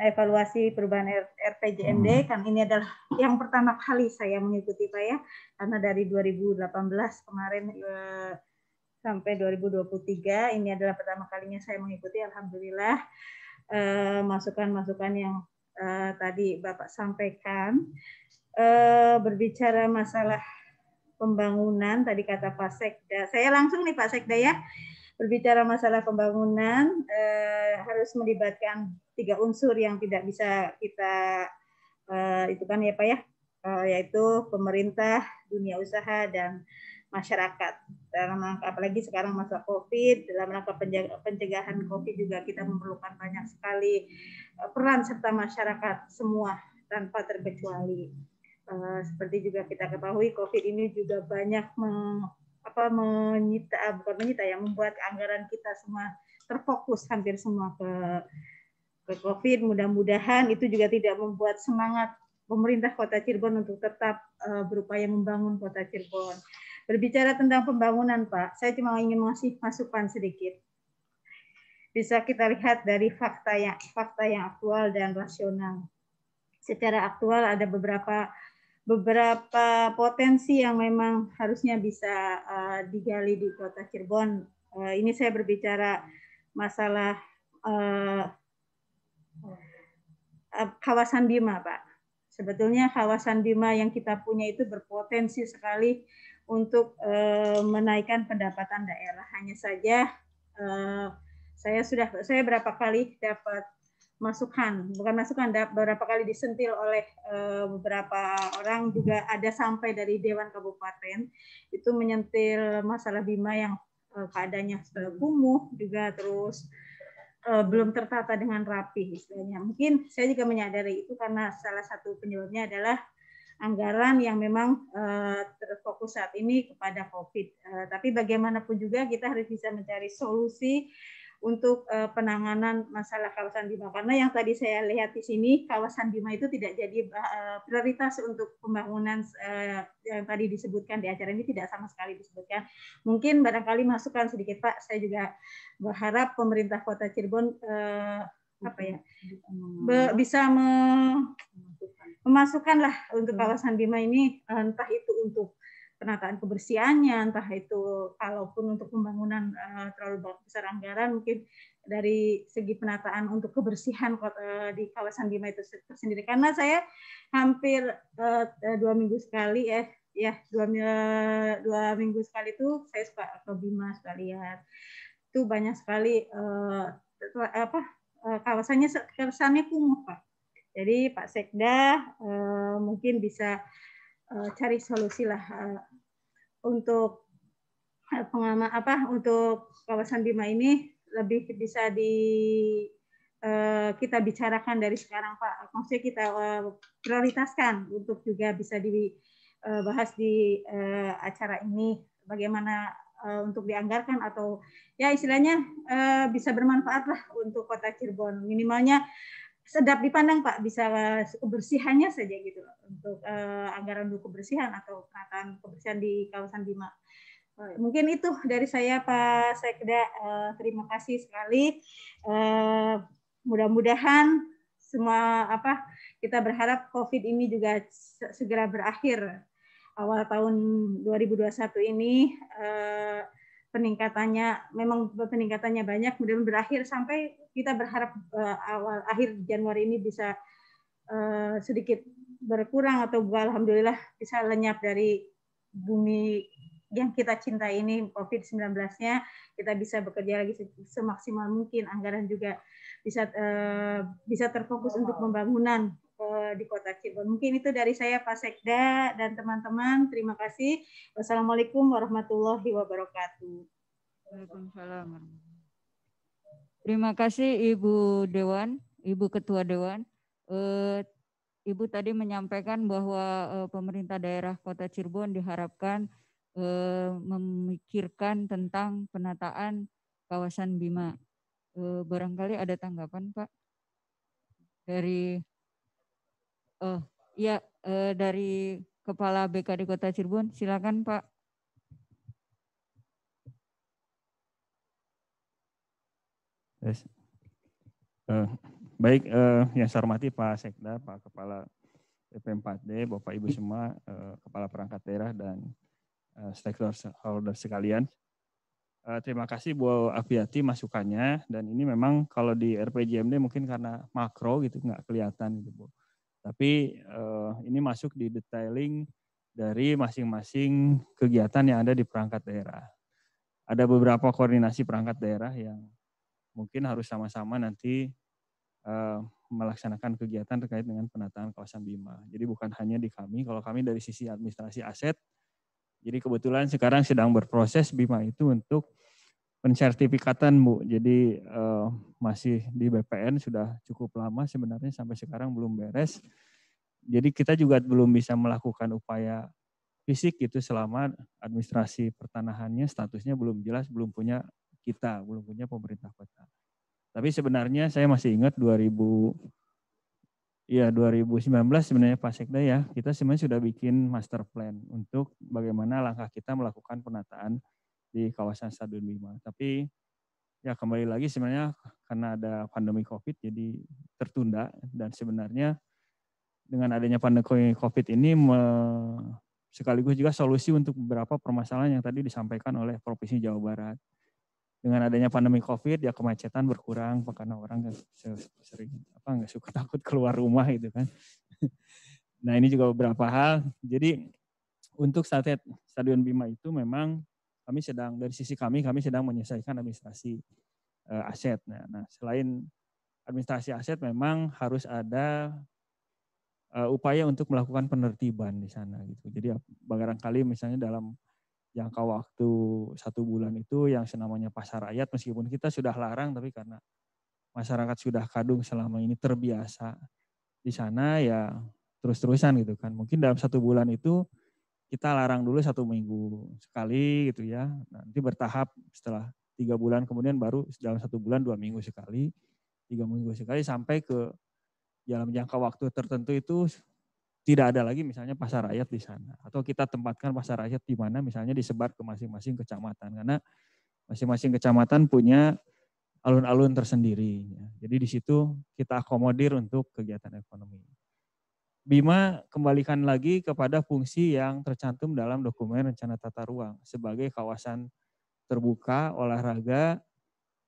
evaluasi perubahan RPJMD. Kan ini adalah yang pertama kali saya mengikuti Pak ya, karena dari 2018 kemarin sampai 2023 ini adalah pertama kalinya saya mengikuti. Alhamdulillah, masukan-masukan yang tadi Bapak sampaikan, berbicara masalah pembangunan, tadi kata Pak Sekda, saya langsung nih Pak Sekda ya, berbicara masalah pembangunan harus melibatkan 3 unsur yang tidak bisa kita itu kan ya Pak ya, yaitu pemerintah, dunia usaha, dan masyarakat. Dalam rangka, apalagi sekarang masa COVID, dalam rangka pencegahan COVID juga kita memerlukan banyak sekali peran serta masyarakat semua tanpa terkecuali. Seperti juga kita ketahui, COVID ini juga banyak membuat anggaran kita semua terfokus hampir semua ke COVID. Mudah-mudahan itu juga tidak membuat semangat pemerintah Kota Cirebon untuk tetap berupaya membangun Kota Cirebon. Berbicara tentang pembangunan, Pak, saya cuma ingin ngasih masukan sedikit. Bisa kita lihat dari fakta yang aktual dan rasional. Secara aktual ada beberapa potensi yang memang harusnya bisa digali di Kota Cirebon. Ini saya berbicara masalah kawasan Bima, Pak. Sebetulnya kawasan Bima yang kita punya itu berpotensi sekali untuk menaikkan pendapatan daerah. Hanya saja saya berapa kali dapat beberapa kali disentil oleh beberapa orang, juga ada sampai dari Dewan Kabupaten itu menyentil masalah Bima yang keadaannya kumuh, juga terus belum tertata dengan rapi istilahnya. Mungkin saya juga menyadari itu karena salah satu penyebabnya adalah anggaran yang memang terfokus saat ini kepada COVID. Tapi bagaimanapun juga kita harus bisa mencari solusi untuk penanganan masalah kawasan Bima. Karena yang tadi saya lihat di sini, kawasan Bima itu tidak jadi prioritas untuk pembangunan yang tadi disebutkan di acara ini, tidak sama sekali disebutkan. Mungkin barangkali masukan sedikit Pak, saya juga berharap pemerintah Kota Cirebon bisa memasukkanlah untuk kawasan Bima ini, entah itu untuk penataan kebersihannya, entah itu kalaupun untuk pembangunan terlalu besar anggaran, mungkin dari segi penataan untuk kebersihan di kawasan Bima itu tersendiri. Karena saya hampir 2 minggu sekali dua minggu sekali itu saya suka ke Bima sekali lihat. Itu banyak sekali kawasannya kesannya kumuh, Pak. Jadi Pak Sekda mungkin bisa cari solusi lah untuk untuk kawasan Bima ini lebih bisa kita bicarakan dari sekarang, Pak. Maksudnya kita prioritaskan untuk juga bisa dibahas di acara ini bagaimana untuk dianggarkan atau ya istilahnya bisa bermanfaat lah untuk Kota Cirebon. Minimalnya sedap dipandang, Pak, bisa kebersihannya saja gitu untuk anggaran untuk kebersihan atau penataan kebersihan di kawasan Bima. Mungkin itu dari saya, Pak Sekda. Terima kasih sekali. Mudah-mudahan semua kita berharap COVID ini juga segera berakhir. Awal tahun 2021 ini peningkatannya banyak, kemudian berakhir sampai kita berharap akhir Januari ini bisa sedikit berkurang atau alhamdulillah bisa lenyap dari bumi yang kita cintai ini, COVID-19-nya. Kita bisa bekerja lagi semaksimal mungkin, anggaran juga bisa terfokus untuk pembangunan di Kota Cirebon. Mungkin itu dari saya, Pak Sekda dan teman-teman. Terima kasih. Wassalamualaikum warahmatullahi wabarakatuh. Waalaikumsalam. Terima kasih Ibu Dewan, Ibu Ketua Dewan. Ibu tadi menyampaikan bahwa pemerintah daerah Kota Cirebon diharapkan memikirkan tentang penataan kawasan Bima. Barangkali ada tanggapan, Pak, dari dari Kepala BKD Kota Cirebon. Silakan, Pak. Yes. Baik, yang saya hormati Pak Sekda, Pak Kepala PP4D, Bapak Ibu semua, Kepala Perangkat Daerah dan stakeholder sekalian. Terima kasih Bu Afiati masukannya, dan ini memang kalau di RPJMD mungkin karena makro gitu nggak kelihatan gitu Bu. Tapi ini masuk di detailing dari masing-masing kegiatan yang ada di perangkat daerah. Ada beberapa koordinasi perangkat daerah yang mungkin harus sama-sama nanti melaksanakan kegiatan terkait dengan penataan kawasan Bima. Jadi bukan hanya di kami, kalau kami dari sisi administrasi aset, jadi kebetulan sekarang sedang berproses Bima itu untuk pensertifikatan Bu. Jadi masih di BPN sudah cukup lama sebenarnya sampai sekarang belum beres. Jadi kita juga belum bisa melakukan upaya fisik gitu selama administrasi pertanahannya statusnya belum jelas, belum punya pemerintah kota. Tapi sebenarnya saya masih ingat 2019 sebenarnya Pak Sekda ya, kita sebenarnya sudah bikin master plan untuk bagaimana langkah kita melakukan penataan di kawasan Stadion Bima. Tapi ya kembali lagi sebenarnya karena ada pandemi COVID jadi tertunda, dan sebenarnya dengan adanya pandemi COVID ini sekaligus juga solusi untuk beberapa permasalahan yang tadi disampaikan oleh Provinsi Jawa Barat. Dengan adanya pandemi COVID ya kemacetan berkurang karena orang nggak suka takut keluar rumah gitu kan. Nah ini juga beberapa hal. Jadi untuk Stadion Bima itu memang dari sisi kami sedang menyelesaikan administrasi aset. Nah selain administrasi aset memang harus ada upaya untuk melakukan penertiban di sana gitu. Jadi barangkali misalnya dalam jangka waktu 1 bulan itu yang senamanya pasar rakyat, meskipun kita sudah larang, tapi karena masyarakat sudah kadung selama ini terbiasa di sana ya terus-terusan gitu kan. Mungkin dalam 1 bulan itu kita larang dulu 1 minggu sekali gitu ya. Nanti bertahap setelah 3 bulan kemudian baru dalam 1 bulan 2 minggu sekali, 3 minggu sekali, sampai ke dalam jangka waktu tertentu itu tidak ada lagi misalnya pasar rakyat di sana. Atau kita tempatkan pasar rakyat di mana misalnya disebar ke masing-masing kecamatan. Karena masing-masing kecamatan punya alun-alun tersendiri. Jadi di situ kita akomodir untuk kegiatan ekonomi. Bima kembalikan lagi kepada fungsi yang tercantum dalam dokumen rencana tata ruang sebagai kawasan terbuka, olahraga,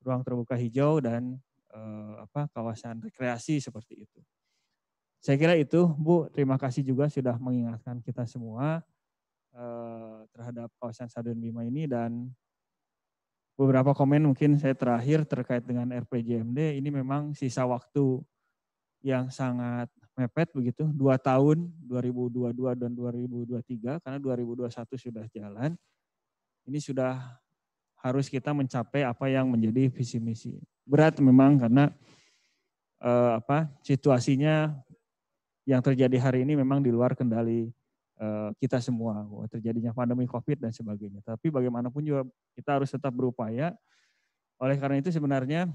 ruang terbuka hijau, dan kawasan rekreasi seperti itu. Saya kira itu, Bu. Terima kasih juga sudah mengingatkan kita semua terhadap kawasan Stadion Bima ini, dan beberapa komen mungkin saya terakhir terkait dengan RPJMD. Ini memang sisa waktu yang sangat mepet begitu, 2 tahun 2022 dan 2023, karena 2021 sudah jalan. Ini sudah harus kita mencapai apa yang menjadi visi misi. Berat memang karena situasinya yang terjadi hari ini memang di luar kendali kita semua, terjadinya pandemi COVID dan sebagainya. Tapi bagaimanapun juga kita harus tetap berupaya. Oleh karena itu sebenarnya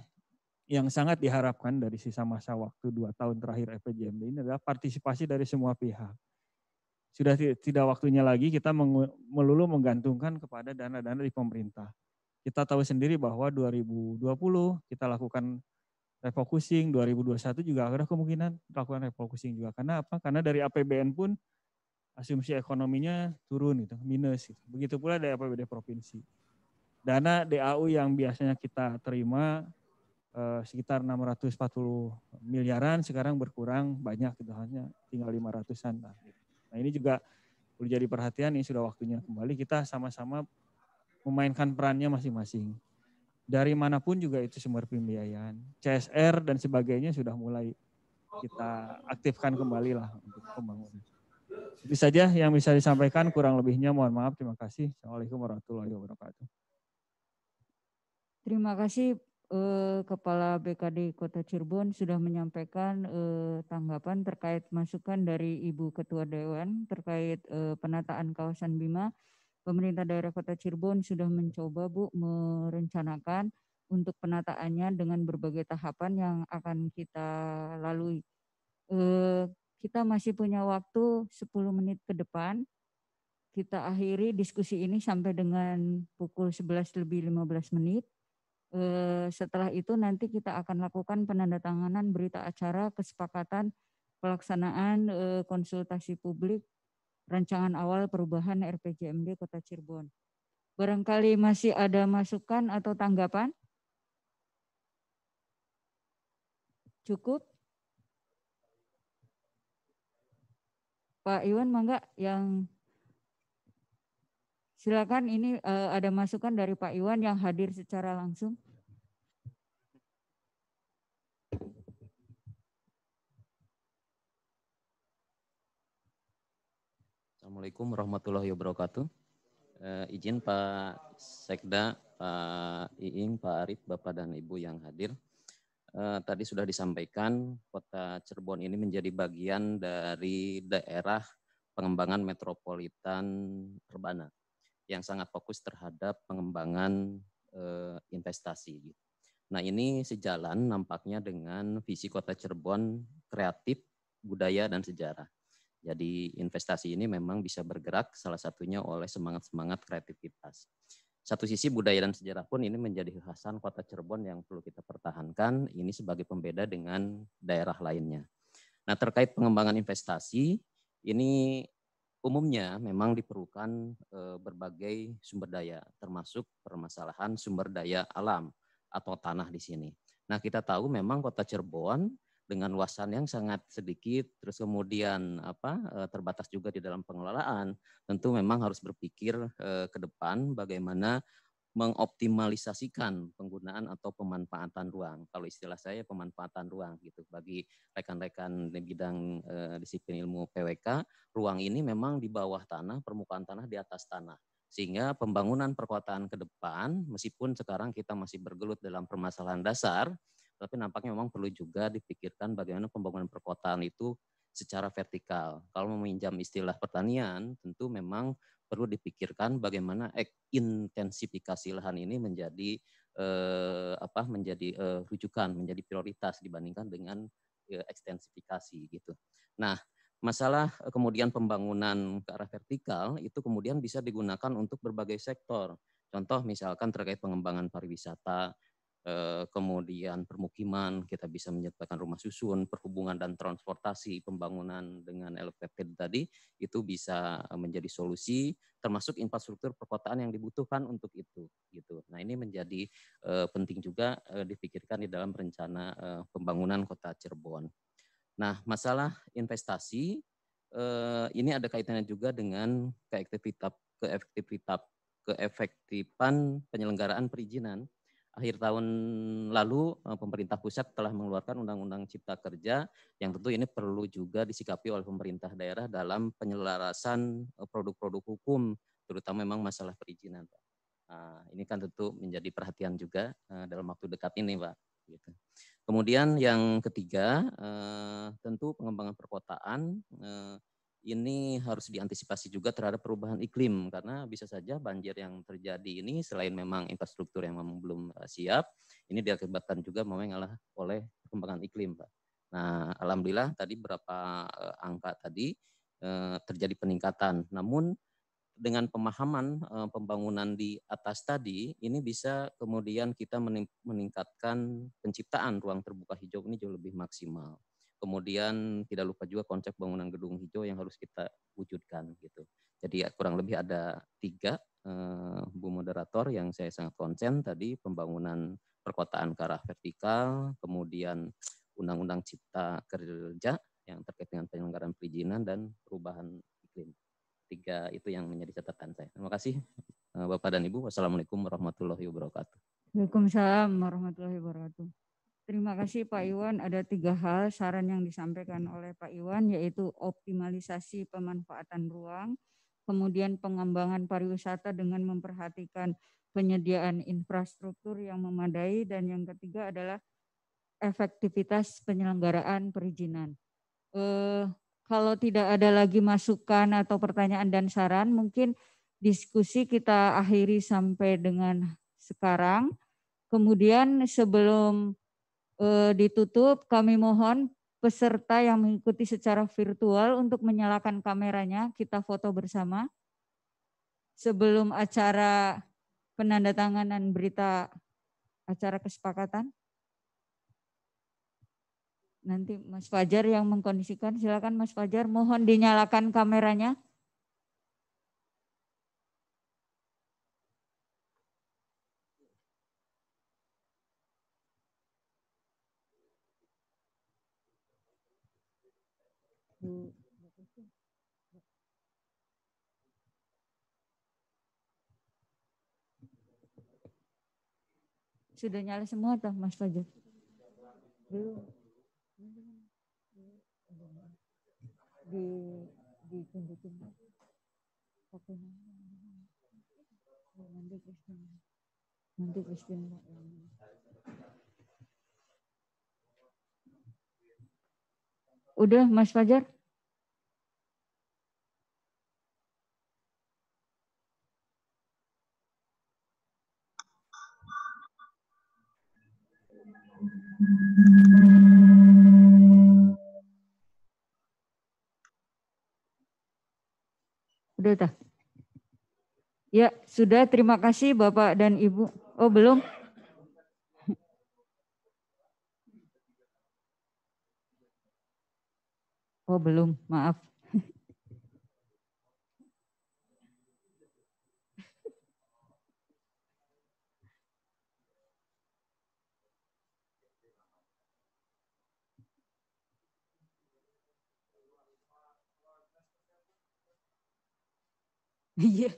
yang sangat diharapkan dari sisa masa waktu 2 tahun terakhir RPJMD ini adalah partisipasi dari semua pihak. Sudah tidak waktunya lagi kita melulu menggantungkan kepada dana-dana di pemerintah. Kita tahu sendiri bahwa 2020 kita lakukan refocusing, 2021 juga ada kemungkinan lakukan refocusing juga. Karena apa? Karena dari APBN pun asumsi ekonominya turun gitu, minus gitu. Begitu pula dari APBD provinsi. Dana DAU yang biasanya kita terima sekitar 640 miliaran sekarang berkurang banyak gitu, hanya tinggal 500-an. Nah ini juga perlu jadi perhatian, ini sudah waktunya kembali kita sama-sama memainkan perannya masing-masing. Dari manapun juga itu sumber pembiayaan, CSR dan sebagainya sudah mulai kita aktifkan kembali lah untuk pembangunan. Itu saja yang bisa disampaikan, kurang lebihnya mohon maaf. Terima kasih. Assalamualaikum warahmatullahi wabarakatuh. Terima kasih Kepala BKD Kota Cirebon sudah menyampaikan tanggapan terkait masukan dari Ibu Ketua Dewan terkait penataan kawasan Bima. Pemerintah daerah Kota Cirebon sudah mencoba, Bu, merencanakan untuk penataannya dengan berbagai tahapan yang akan kita lalui. Kita masih punya waktu 10 menit ke depan. Kita akhiri diskusi ini sampai dengan pukul 11:15. Setelah itu nanti kita akan lakukan penandatanganan berita acara kesepakatan pelaksanaan konsultasi publik rancangan awal perubahan RPJMD Kota Cirebon. Barangkali masih ada masukan atau tanggapan? Cukup? Pak Iwan, mangga yang silakan, ini ada masukan dari Pak Iwan yang hadir secara langsung. Assalamualaikum warahmatullahi wabarakatuh. Izin Pak Sekda, Pak Iing, Pak Arif, Bapak dan Ibu yang hadir. Tadi sudah disampaikan Kota Cirebon ini menjadi bagian dari daerah pengembangan metropolitan urbana yang sangat fokus terhadap pengembangan investasi. Nah ini sejalan nampaknya dengan visi Kota Cirebon kreatif, budaya, dan sejarah. Jadi investasi ini memang bisa bergerak salah satunya oleh semangat-semangat kreativitas. Satu sisi budaya dan sejarah pun ini menjadi kekhasan Kota Cirebon yang perlu kita pertahankan, ini sebagai pembeda dengan daerah lainnya. Nah terkait pengembangan investasi, ini umumnya memang diperlukan berbagai sumber daya, termasuk permasalahan sumber daya alam atau tanah di sini. Nah kita tahu memang Kota Cirebon dengan luasan yang sangat sedikit, terus kemudian terbatas juga di dalam pengelolaan, tentu memang harus berpikir ke depan bagaimana mengoptimalisasikan penggunaan atau pemanfaatan ruang. Kalau istilah saya pemanfaatan ruang gitu. Bagi rekan-rekan di bidang disiplin ilmu PWK, ruang ini memang di bawah tanah, permukaan tanah di atas tanah. Sehingga pembangunan perkotaan ke depan, meskipun sekarang kita masih bergelut dalam permasalahan dasar, tapi nampaknya memang perlu juga dipikirkan bagaimana pembangunan perkotaan itu secara vertikal. Kalau meminjam istilah pertanian, tentu memang perlu dipikirkan bagaimana intensifikasi lahan ini menjadi rujukan, menjadi prioritas dibandingkan dengan ekstensifikasi gitu. Nah, masalah kemudian pembangunan ke arah vertikal itu kemudian bisa digunakan untuk berbagai sektor. Contoh misalkan terkait pengembangan pariwisata, kemudian permukiman, kita bisa menyediakan rumah susun, perhubungan dan transportasi, pembangunan dengan elevated tadi, itu bisa menjadi solusi, termasuk infrastruktur perkotaan yang dibutuhkan untuk itu. Gitu. Nah ini menjadi penting juga dipikirkan di dalam rencana pembangunan Kota Cirebon. Nah masalah investasi, ini ada kaitannya juga dengan keefektifan penyelenggaraan perizinan. Akhir tahun lalu pemerintah pusat telah mengeluarkan Undang-Undang Cipta Kerja yang tentu ini perlu juga disikapi oleh pemerintah daerah dalam penyelarasan produk-produk hukum, terutama memang masalah perizinan, Pak. Nah, ini kan tentu menjadi perhatian juga dalam waktu dekat ini, Pak. Gitu. Kemudian yang ketiga, tentu pengembangan perkotaan ini harus diantisipasi juga terhadap perubahan iklim karena bisa saja banjir yang terjadi ini selain memang infrastruktur yang memang belum siap, ini diakibatkan juga memang oleh perkembangan iklim, Pak. Nah, alhamdulillah tadi berapa angka tadi terjadi peningkatan. Namun dengan pemahaman pembangunan di atas tadi, ini bisa kemudian kita meningkatkan penciptaan ruang terbuka hijau ini jauh lebih maksimal. Kemudian tidak lupa juga konsep bangunan gedung hijau yang harus kita wujudkan gitu. Jadi kurang lebih ada 3 Bu Moderator yang saya sangat konsen tadi, pembangunan perkotaan ke arah vertikal, kemudian Undang-Undang Cipta Kerja yang terkait dengan penyelenggaraan perizinan dan perubahan iklim. 3 itu yang menjadi catatan saya. Terima kasih Bapak dan Ibu. Wassalamualaikum warahmatullahi wabarakatuh. Waalaikumsalam warahmatullahi wabarakatuh. Terima kasih Pak Iwan. Ada 3 hal saran yang disampaikan oleh Pak Iwan, yaitu optimalisasi pemanfaatan ruang, kemudian pengembangan pariwisata dengan memperhatikan penyediaan infrastruktur yang memadai, dan yang ketiga adalah efektivitas penyelenggaraan perizinan. Kalau tidak ada lagi masukan atau pertanyaan dan saran, mungkin diskusi kita akhiri sampai dengan sekarang. Kemudian sebelum ditutup, kami mohon peserta yang mengikuti secara virtual untuk menyalakan kameranya, kita foto bersama sebelum acara penandatanganan berita acara kesepakatan. Nanti Mas Fajar yang mengkondisikan, silakan Mas Fajar, mohon dinyalakan kameranya. Sudah nyala semua toh Mas Fajar? Belum. Ditunjukin pakai nanti Christine udah Mas Fajar. Udah tak? Ya, sudah. Terima kasih Bapak dan Ibu. Oh, belum? Oh, belum. Maaf. Iya.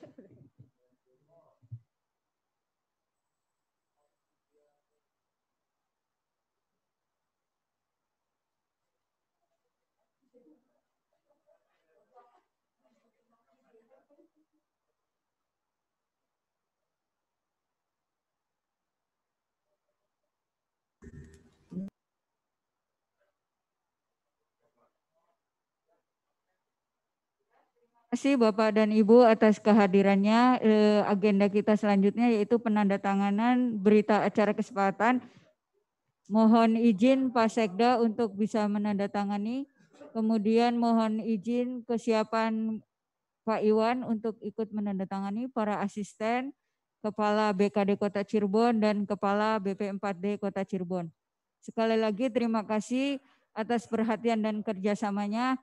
Terima kasih Bapak dan Ibu atas kehadirannya. Agenda kita selanjutnya yaitu penandatanganan berita acara kesepakatan. Mohon izin Pak Sekda untuk bisa menandatangani. Kemudian mohon izin kesiapan Pak Iwan untuk ikut menandatangani, para asisten, Kepala BKD Kota Cirebon, dan Kepala BP4D Kota Cirebon. Sekali lagi terima kasih atas perhatian dan kerjasamanya.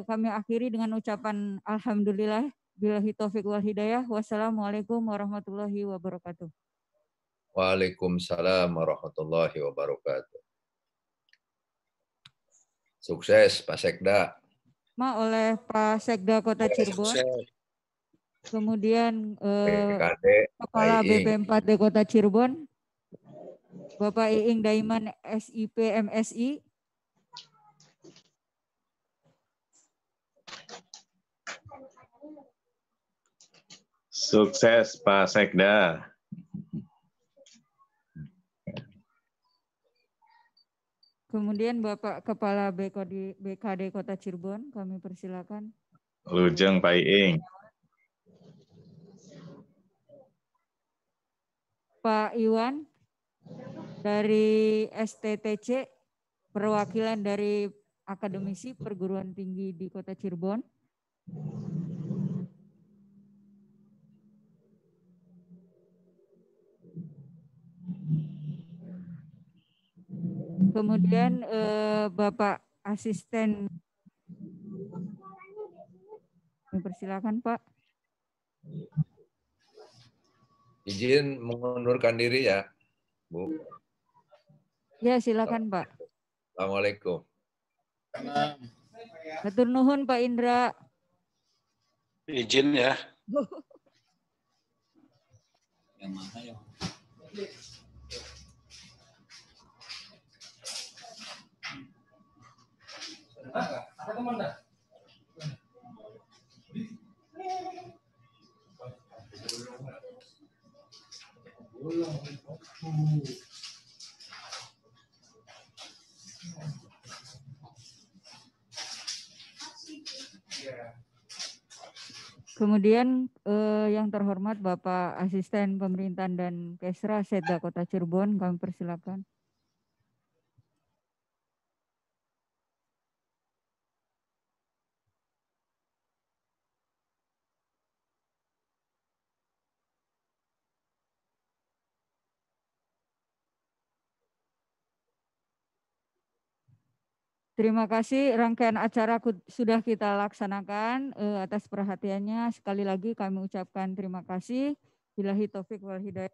Kami akhiri dengan ucapan alhamdulillah. Billahi taufiq wal hidayah. Wassalamualaikum warahmatullahi wabarakatuh. Waalaikumsalam warahmatullahi wabarakatuh. Sukses Pak Sekda. Oleh Pak Sekda Kota Cirebon. Kemudian BKD, Kepala BP4D Kota Cirebon, Bapak Iing Daiman SIP MSI. Sukses Pak Sekda. Kemudian Bapak Kepala BKD Kota Cirebon, kami persilakan. Lujeng Pak Iing. Pak Iwan dari STTC, perwakilan dari akademisi perguruan tinggi di Kota Cirebon. Kemudian Bapak Asisten, persilakan Pak. Izin mengundurkan diri ya, Bu. Ya, silakan Pak. Assalamualaikum. Hatur nuhun Pak Indra. Izin ya. Yang mana ya? Ada kemana? Kemudian yang terhormat Bapak Asisten Pemerintahan dan Kesra Setda Kota Cirebon, kami persilakan. Terima kasih, rangkaian acara sudah kita laksanakan. Atas perhatiannya sekali lagi kami ucapkan terima kasih. Billahi taufik wal hidayah.